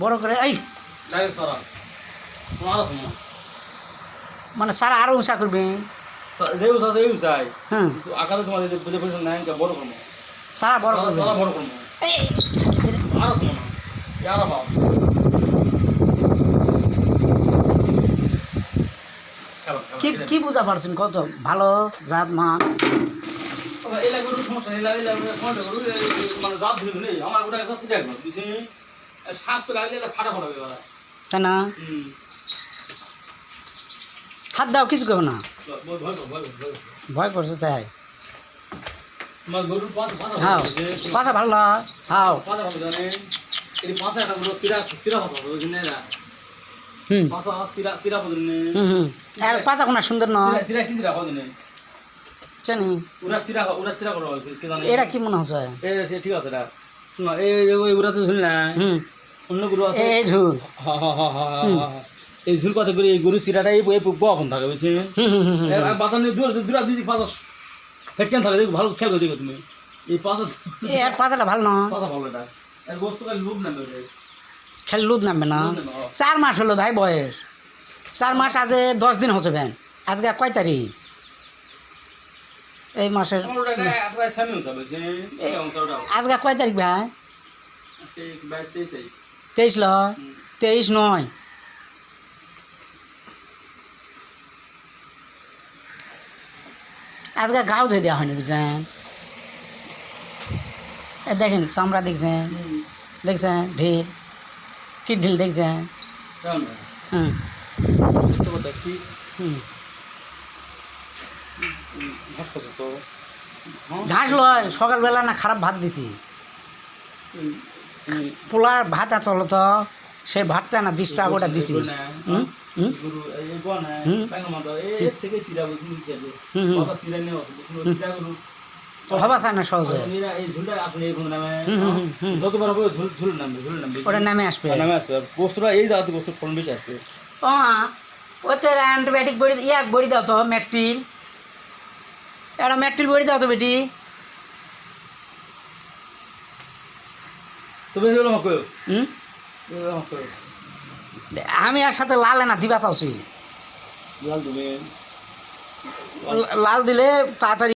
বড় করে এই ডাইরেক্ট সারা তোমার মানে সারা আরো উঁচা করবে। যেও চাই হ্যাঁ কিন্তু আকারে তোমার যে বুঝে বুঝে নাই বড় করবো সারা বড় করবে। সারা বড় করবো এই, আর তোমার না ইয়ারা বাবা কি কি বুঝা পারছেন কত ভালো জাত মান? এলা গরু সমস্যা এলা এলা কোনটা গরু মানে জাত ধরে নেই আমার ওটা একটা কি দেখো বুঝছি শ্বাস তো লাগলে এলা ফাটা ফাটা এবার তাই না? হাত দাও কিছু কেউ না, ভয় করছে তাই। আমার গরুর পাশে হাও পাতা ভালো না হাও। পাশে ভালো জানে এই পাশে একটা বড় সিরা সিরা পাশা বুঝছেন না হুম পাশা সিরা সিরা বুঝছেন হুম হুম আর পাতা কোনা সুন্দর ন সিরা সিরা কি সিরা বুঝছেন জানি উড়া চিরা করো কি জানেন এটা কি মনে হচ্ছে? এই ঠিক আছে এটা শুনো এই ওই উড়া তো শুনলা হুম অন্য গরু আছে এই ঝুল এই ঝুল কথা করে এই গরু সিরাটা এই বখন থাকে বুঝছেন বাতানি দূর দূর দুই দিক পাশা হেডকেন থাকে দেখো ভালো খেয়াল করে দেখো তুমি এই পাশা এর পাতাটা ভালো না, পাশা ভালো এটা এর গোস্ত কাল লুব না মেরে খালি লুদ নামবে না। 4 মাস হলো ভাই বয়স, 4 মাস আজে 10 দিন হচ্ছে ভ্যান। আজকে কয় তারিখ? এই মাসের আমার ওটা প্রায় সামনে হচ্ছে বুঝছেন আজকে কয় তারিখ ভাই? আজকে 22 23 তারিখ 23 ল 23 নয় আজকে গাও ধুয়ে দেওয়া হয়নি বুঝছেন। এ দেখেন চামড়া দেখছেন, দেখছেন ঢিল কি ঢিল দেখছেন? কেমন হুম সত্য কথা কি হুম ঘাস খাচ্ছ তো ঘাস লয় সকালবেলা না খারাপ ভাত দিছি, পোলার ভাত আছে হলো তো সেই ভাতটা না 10 টাকা করে দিছি। হুম হুম গরু এই কোন না হুম। বাইনা মাথা এই থেকে সিরা বুঝুন কি আছে হুম, হুম। কথা সিরা নেও সিরা গরু হবা চায় না সহজে, এরা এই ঝুলটা আপনি এই কোন নামে হুম, হুম, হুম, হুম। যতবার হবে ঝুল নামবে ওটা নামে আসবে। নামে আসবে গোস্তটা এই জাতি গোস্ত ফলন বেশি আসবে ও ওই তো অ্যান্টিবায়োটিক বড়ি বড়ি দাও তো ম্যাট্রিল, একটা ম্যাট্রিল বড়ি দাও তো বেটি। তবে এগুলো আমাকে হুম আমি আর সাথে লাল না দিবা চাচ্ছি, লাল তুমি লাল দিলে তাড়াতাড়ি